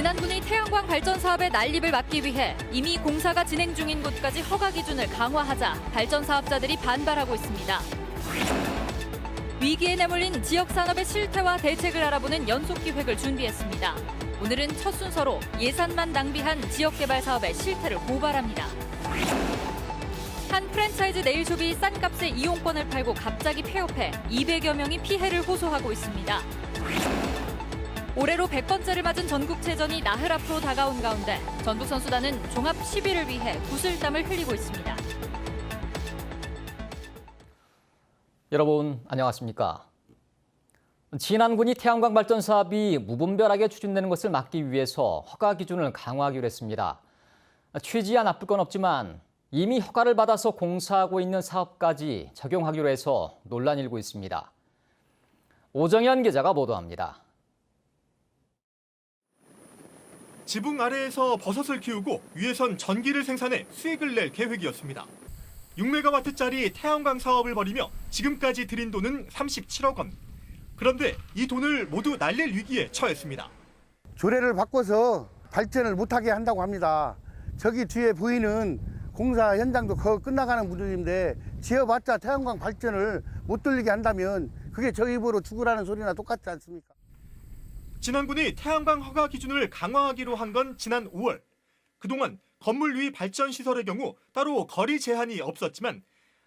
진안군이 태양광 발전 사업의 난립을 막기 위해 이미 공사가 진행 중인 곳까지 허가 기준을 강화하자 발전 사업자들이 반발하고 있습니다. 위기에 내몰린 지역 산업의 실태와 대책을 알아보는 연속 기획을 준비했습니다. 오늘은 첫 순서로 예산만 낭비한 지역 개발 사업의 실태를 고발합니다. 한 프랜차이즈 네일숍이 싼 값에 이용권을 팔고 갑자기 폐업해 200여 명이 피해를 호소하고 있습니다. 올해로 100번째를 맞은 전국체전이 나흘 앞으로 다가온 가운데 전북선수단은 종합 10위를 위해 구슬땀을 흘리고 있습니다. 여러분 안녕하십니까? 진안군이 태양광 발전 사업이 무분별하게 추진되는 것을 막기 위해서 허가 기준을 강화하기로 했습니다. 취지야 나쁠 건 없지만 이미 허가를 받아서 공사하고 있는 사업까지 적용하기로 해서 논란이 일고 있습니다. 오정현 기자가 보도합니다. 지붕 아래에서 버섯을 키우고 위에선 전기를 생산해 수익을 낼 계획이었습니다. 6메가와트짜리 태양광 사업을 벌이며 지금까지 들인 돈은 37억 원. 그런데 이 돈을 모두 날릴 위기에 처했습니다. 조례를 바꿔서 발전을 못하게 한다고 합니다. 저기 뒤에 보이는 공사 현장도 끝나가는 분들인데 지어봤자 태양광 발전을 못 돌리게 한다면 그게 저 입으로 죽으라는 소리나 똑같지 않습니까? 진안군이 태양광 허가 기준을 강화하기로 한 건 지난 5월. 그동안 건물 위 발전 시설의 경우 따로 거리 제한이 없었지만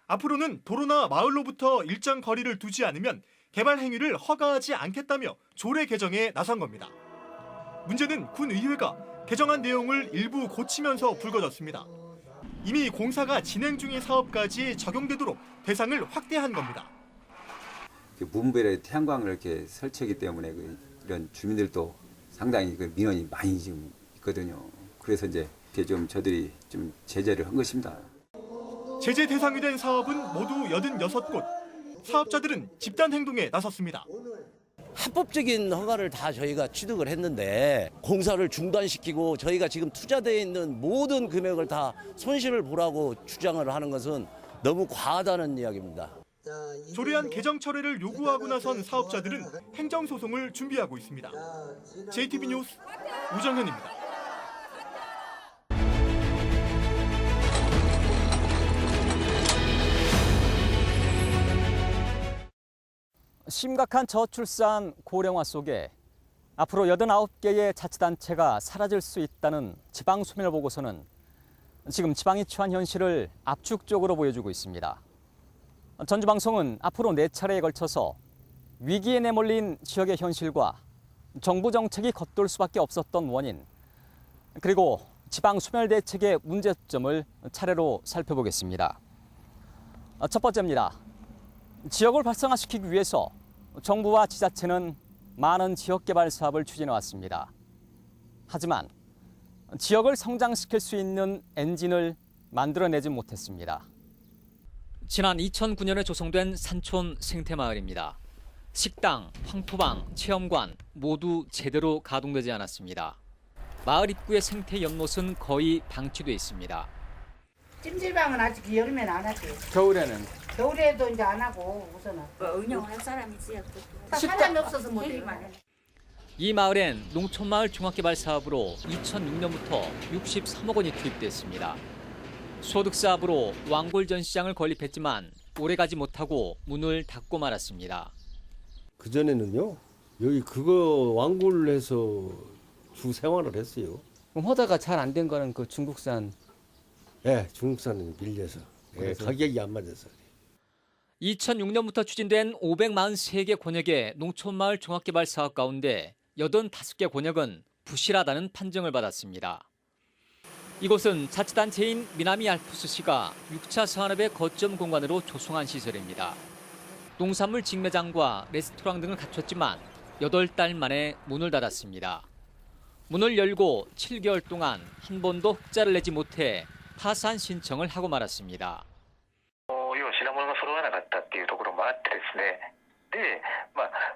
앞으로는 도로나 마을로부터 일정 거리를 두지 않으면 개발 행위를 허가하지 않겠다며 조례 개정에 나선 겁니다. 문제는 군의회가 개정안 내용을 일부 고치면서 불거졌습니다. 이미 공사가 진행 중인 사업까지 적용되도록 대상을 확대한 겁니다. 무분별의 태양광을 이렇게 설치하기 때문에 이런 주민들도 상당히 민원이 많이 지금 있거든요. 그래서 이제 좀 저들이 좀 제재를 한 것입니다. 제재 대상이 된 사업은 모두 86곳. 사업자들은 집단 행동에 나섰습니다. 합법적인 허가를 다 저희가 취득을 했는데 공사를 중단시키고 저희가 지금 투자되어 있는 모든 금액을 다 손실을 보라고 주장을 하는 것은 너무 과하다는 이야기입니다. 조례안 개정 철회를 요구하고 나선 사업자들은 행정소송을 준비하고 있습니다. JTB 뉴스 우정현입니다. 심각한 저출산 고령화 속에 앞으로 89개의 자치단체가 사라질 수 있다는 지방소멸 보고서는 지금 지방이 처한 현실을 압축적으로 보여주고 있습니다. 전주방송은 앞으로 4차례에 걸쳐서 위기에 내몰린 지역의 현실과 정부 정책이 겉돌 수밖에 없었던 원인, 그리고 지방소멸 대책의 문제점을 차례로 살펴보겠습니다. 첫 번째입니다. 지역을 활성화시키기 위해서 정부와 지자체는 많은 지역개발 사업을 추진해왔습니다. 하지만 지역을 성장시킬 수 있는 엔진을 만들어내지 못했습니다. 지난 2009년에 조성된 산촌 생태마을입니다. 식당, 황토방, 체험관 모두 제대로 가동되지 않았습니다. 마을 입구의 생태 연못은 거의 방치돼 있습니다. 찜질방은 아직 여름에는 안 하지. 겨울에는? 겨울에도 이제 안 하고 우선은. 운영할 사람이지. 사람이 없어서 못해. 이 마을엔 농촌마을 종합개발 사업으로 2006년부터 63억 원이 투입됐습니다. 소득 사업으로 왕골 전시장을 건립했지만 오래가지 못하고 문을 닫고 말았습니다. 그전에는요, 여기 그거 왕골 해서 주 생활을 했어요. 그럼 허가가 잘 안 된 거는 그 중국산? 네, 중국산은 밀려서. 네, 가격이 안 맞아서. 2006년부터 추진된 543개 권역의 농촌마을 종합개발 사업 가운데 85개 권역은 부실하다는 판정을 받았습니다. 이곳은 자치단체인 미나미 알프스시가 6차 산업의 거점 공간으로 조성한 시설입니다. 농산물 직매장과 레스토랑 등을 갖췄지만 8달 만에 문을 닫았습니다. 문을 열고 7개월 동안 한 번도 흑자를 내지 못해 파산 신청을 하고 말았습니다. 品物が揃わなかったっていうところもあってですね。で、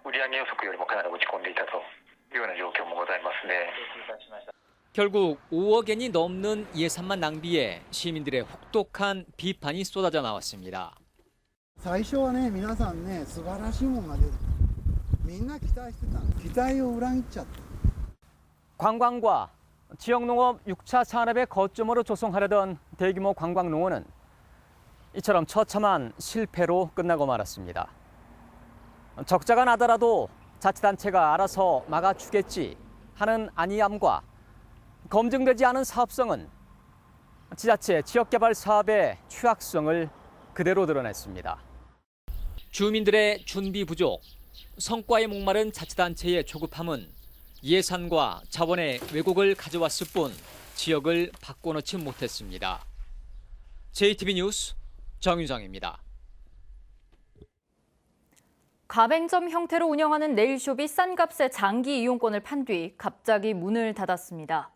売上予測よりもかなり落ち込んでいたというような状況もございますね。 결국 5억 엔이 넘는 예산만 낭비해 시민들의 혹독한 비판이 쏟아져 나왔습니다. 最初はね、皆さんね、素晴らしいものが出る。みんな期待してた。期待を裏切っちゃった。 관광과 지역농업 6차 산업의 거점으로 조성하려던 대규모 관광농원은 이처럼 처참한 실패로 끝나고 말았습니다. 적자가 나더라도 자치단체가 알아서 막아주겠지 하는 안이함과 검증되지 않은 사업성은 지자체 지역개발 사업의 취약성을 그대로 드러냈습니다. 주민들의 준비 부족, 성과에 목마른 자치단체의 조급함은 예산과 자원의 왜곡을 가져왔을 뿐 지역을 바꿔놓지 못했습니다. JTB 뉴스 정유정입니다. 가맹점 형태로 운영하는 네일숍이 싼 값에 장기 이용권을 판 뒤 갑자기 문을 닫았습니다.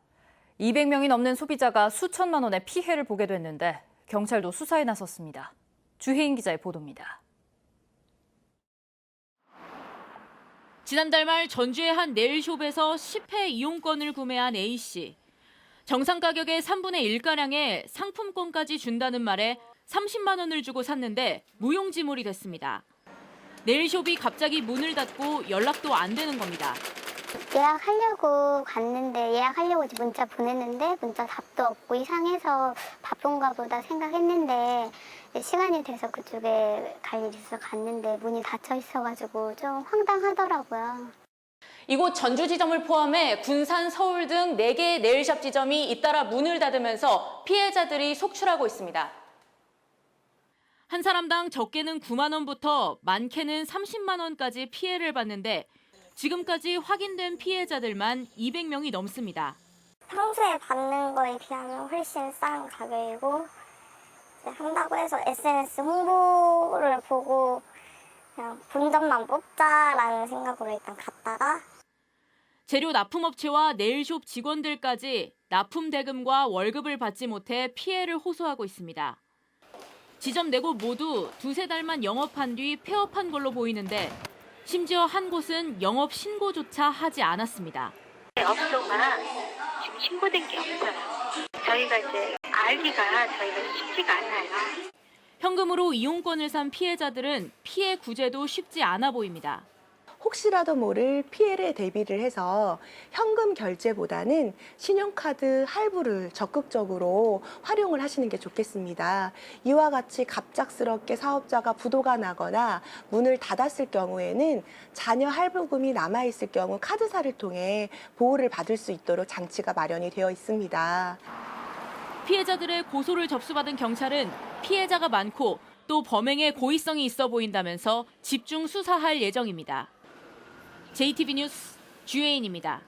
200명이 넘는 소비자가 수천만 원의 피해를 보게 됐는데 경찰도 수사에 나섰습니다. 주혜인 기자의 보도입니다. 지난달 말 전주의 한 네일숍에서 10회 이용권을 구매한 A씨. 정상 가격의 3분의 1가량의 상품권까지 준다는 말에 30만 원을 주고 샀는데 무용지물이 됐습니다. 네일숍이 갑자기 문을 닫고 연락도 안 되는 겁니다. 예약하려고 갔는데 예약하려고 문자 보냈는데 문자 답도 없고 이상해서 바쁜가 보다 생각했는데 시간이 돼서 그쪽에 갈 일이 있어서 갔는데 문이 닫혀 있어가지고 좀 황당하더라고요. 이곳 전주 지점을 포함해 군산, 서울 등 4개의 네일샵 지점이 잇따라 문을 닫으면서 피해자들이 속출하고 있습니다. 한 사람당 적게는 9만 원부터 많게는 30만 원까지 피해를 봤는데 지금까지 확인된 피해자들만 200명이 넘습니다. 평소에 받는 거에 비하면 훨씬 싼 가격이고 한다고 해서 SNS 홍보를 보고 그냥 본점만 뽑자라는 생각으로 일단 갔다가 재료 납품업체와 네일숍 직원들까지 납품 대금과 월급을 받지 못해 피해를 호소하고 있습니다. 지점 4곳 모두 2-3달만 영업한 뒤 폐업한 걸로 보이는데 심지어 한 곳은 영업 신고조차 하지 않았습니다. 업소가 지금 신고된 게 없어요. 저희가 이제 알기가 저희가 쉽지가 않아요. 현금으로 이용권을 산 피해자들은 피해 구제도 쉽지 않아 보입니다. 혹시라도 모를 피해를 대비를 해서 현금 결제보다는 신용카드 할부를 적극적으로 활용을 하시는 게 좋겠습니다. 이와 같이 갑작스럽게 사업자가 부도가 나거나 문을 닫았을 경우에는 잔여 할부금이 남아있을 경우 카드사를 통해 보호를 받을 수 있도록 장치가 마련이 되어 있습니다. 피해자들의 고소를 접수받은 경찰은 피해자가 많고 또 범행에 고의성이 있어 보인다면서 집중 수사할 예정입니다. JTB 뉴스 주혜인입니다.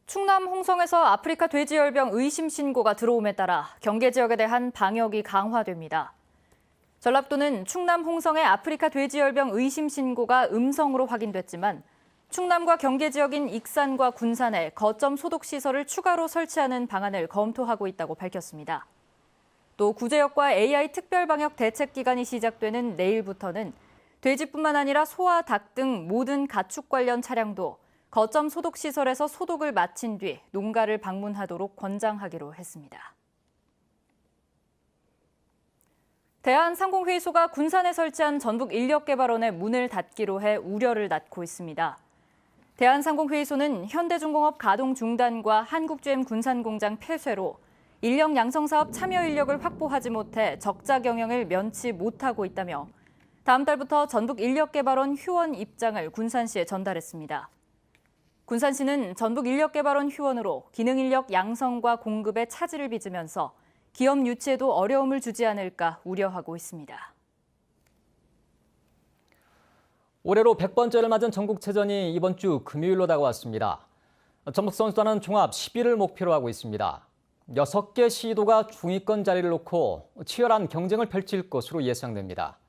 충남 홍성에서 아프리카 돼지열병 의심 신고가 들어옴에 따라 경계 지역에 대한 방역이 강화됩니다. 전라도는 충남 홍성의 아프리카 돼지열병 의심 신고가 음성으로 확인됐지만 충남과 경계 지역인 익산과 군산에 거점 소독 시설을 추가로 설치하는 방안을 검토하고 있다고 밝혔습니다. 또 구제역과 AI 특별방역 대책 기간이 시작되는 내일부터는 돼지뿐만 아니라 소와 닭 등 모든 가축 관련 차량도 거점 소독 시설에서 소독을 마친 뒤 농가를 방문하도록 권장하기로 했습니다. 대한상공회의소가 군산에 설치한 전북인력개발원의 문을 닫기로 해 우려를 낳고 있습니다. 대한상공회의소는 현대중공업 가동 중단과 한국GM 군산공장 폐쇄로 인력 양성사업 참여 인력을 확보하지 못해 적자 경영을 면치 못하고 있다며 다음 달부터 전북인력개발원 휴원 입장을 군산시에 전달했습니다. 군산시는 전북인력개발원 휴원으로 기능인력 양성과 공급에 차질을 빚으면서 기업 유치에도 어려움을 주지 않을까 우려하고 있습니다. 올해로 100번째를 맞은 전국체전이 이번 주 금요일로 다가왔습니다. 전북 선수단은 종합 10위를 목표로 하고 있습니다. 6개 시도가 중위권 자리를 놓고 치열한 경쟁을 펼칠 것으로 예상됩니다.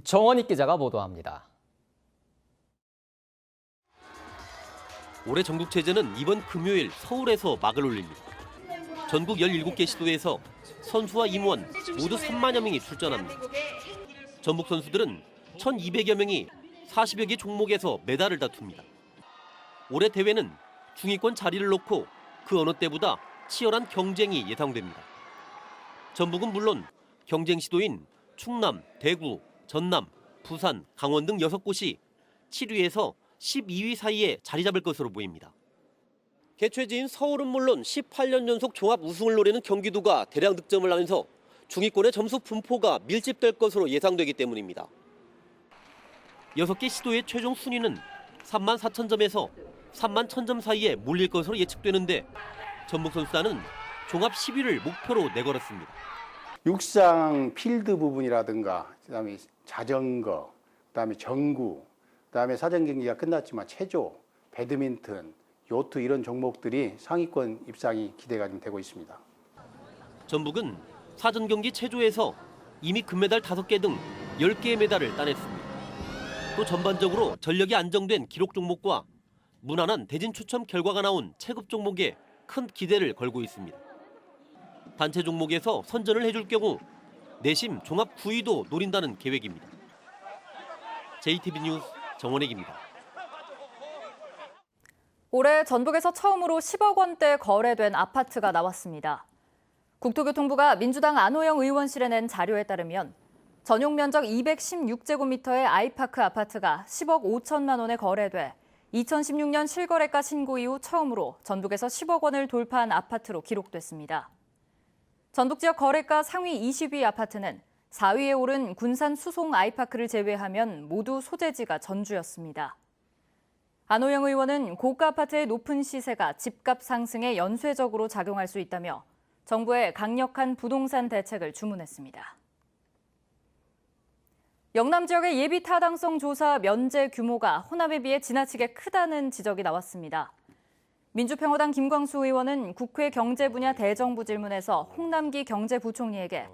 정원익 기자가 보도합니다. 올해 전국체전은 이번 금요일 서울에서 막을 올립니다. 전국 17개 시도에서 선수와 임원 모두 3만여 명이 출전합니다. 전북 선수들은 1,200여 명이 40여 개 종목에서 메달을 다툽니다. 올해 대회는 중위권 자리를 놓고 그 어느 때보다 치열한 경쟁이 예상됩니다. 전북은 물론 경쟁 시도인 충남, 대구, 전남, 부산, 강원 등 6곳이 7위에서 12위 사이에 자리 잡을 것으로 보입니다. 개최지인 서울은 물론 18년 연속 종합 우승을 노리는 경기도가 대량 득점을 하면서 중위권의 점수 분포가 밀집될 것으로 예상되기 때문입니다. 6개 시도의 최종 순위는 34,000점에서 31,000점 사이에 몰릴 것으로 예측되는데 전북 선수단은 종합 10위를 목표로 내걸었습니다. 육상 필드 부분이라든가 그다음에 자전거, 그다음에 정구, 그다음에 사전 경기가 끝났지만 체조, 배드민턴, 요트 이런 종목들이 상위권 입상이 기대가 좀 되고 있습니다. 전북은 사전 경기 체조에서 이미 금메달 5개 등 10개의 메달을 따냈습니다. 또 전반적으로 전력이 안정된 기록 종목과 무난한 대진 추첨 결과가 나온 체급 종목에 큰 기대를 걸고 있습니다. 단체 종목에서 선전을 해줄 경우 내심 종합 9위도 노린다는 계획입니다. JTB 뉴스 정원익입니다. 올해 전북에서 처음으로 10억 원대 거래된 아파트가 나왔습니다. 국토교통부가 민주당 안호영 의원실에 낸 자료에 따르면 전용 면적 216제곱미터의 아이파크 아파트가 10억 5천만 원에 거래돼 2016년 실거래가 신고 이후 처음으로 전북에서 10억 원을 돌파한 아파트로 기록됐습니다. 전북 지역 거래가 상위 20위 아파트는 4위에 오른 군산 수송 아이파크를 제외하면 모두 소재지가 전주였습니다. 안호영 의원은 고가 아파트의 높은 시세가 집값 상승에 연쇄적으로 작용할 수 있다며 정부에 강력한 부동산 대책을 주문했습니다. 영남 지역의 예비 타당성 조사 면제 규모가 호남에 비해 지나치게 크다는 지적이 나왔습니다. 민주평화당 김광수 의원은 국회 경제 분야 대정부 질문에서 홍남기 경제부총리에게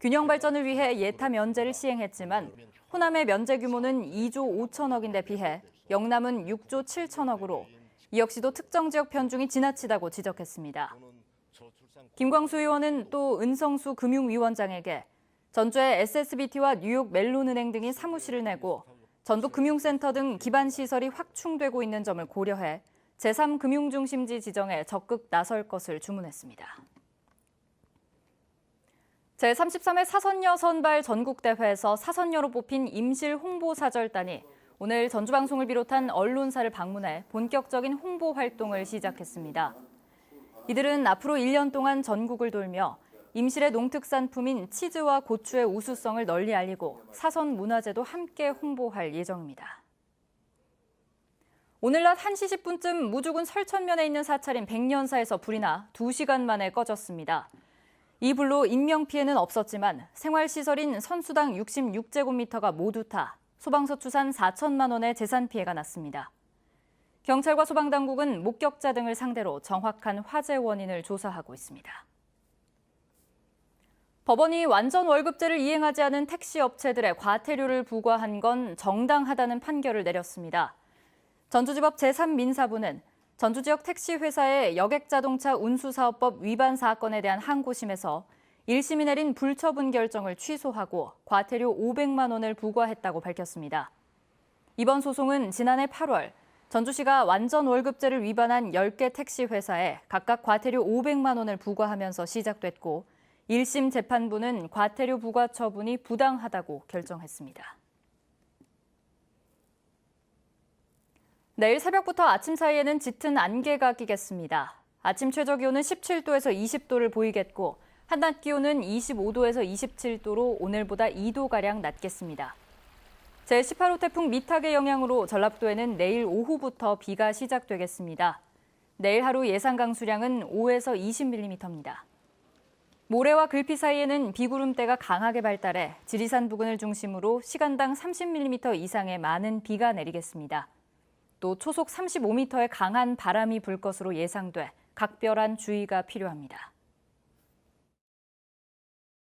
균형 발전을 위해 예타 면제를 시행했지만 호남의 면제 규모는 2조 5천억인데 비해 영남은 6조 7천억으로 이 역시도 특정 지역 편중이 지나치다고 지적했습니다. 김광수 의원은 또 은성수 금융위원장에게 전주의 SSBT와 뉴욕 멜론은행 등이 사무실을 내고 전북 금융센터 등 기반 시설이 확충되고 있는 점을 고려해 제3금융중심지 지정에 적극 나설 것을 주문했습니다. 제33회 사선녀 선발 전국대회에서 사선녀로 뽑힌 임실 홍보사절단이 오늘 전주방송을 비롯한 언론사를 방문해 본격적인 홍보 활동을 시작했습니다. 이들은 앞으로 1년 동안 전국을 돌며 임실의 농특산품인 치즈와 고추의 우수성을 널리 알리고 사선 문화재도 함께 홍보할 예정입니다. 오늘 낮 1시 10분쯤 무주군 설천면에 있는 사찰인 백년사에서 불이 나 2시간 만에 꺼졌습니다. 이 불로 인명피해는 없었지만 생활시설인 선수당 66제곱미터가 모두 타 소방서 추산 4천만 원의 재산 피해가 났습니다. 경찰과 소방당국은 목격자 등을 상대로 정확한 화재 원인을 조사하고 있습니다. 법원이 완전 월급제를 이행하지 않은 택시 업체들의 과태료를 부과한 건 정당하다는 판결을 내렸습니다. 전주지법 제3민사부는 전주 지역 택시 회사의 여객자동차 운수사업법 위반 사건에 대한 항고심에서 1심이 내린 불처분 결정을 취소하고 과태료 500만 원을 부과했다고 밝혔습니다. 이번 소송은 지난해 8월 전주시가 완전 월급제를 위반한 10개 택시 회사에 각각 과태료 500만 원을 부과하면서 시작됐고 1심 재판부는 과태료 부과 처분이 부당하다고 결정했습니다. 내일 새벽부터 아침 사이에는 짙은 안개가 끼겠습니다. 아침 최저기온은 17도에서 20도를 보이겠고 한낮 기온은 25도에서 27도로 오늘보다 2도가량 낮겠습니다. 제18호 태풍 미탁의 영향으로 전라북도에는 내일 오후부터 비가 시작되겠습니다. 내일 하루 예상 강수량은 5에서 20mm입니다. 모레와 글피 사이에는 비구름대가 강하게 발달해 지리산 부근을 중심으로 시간당 30mm 이상의 많은 비가 내리겠습니다. 또 초속 35m의 강한 바람이 불 것으로 예상돼 각별한 주의가 필요합니다.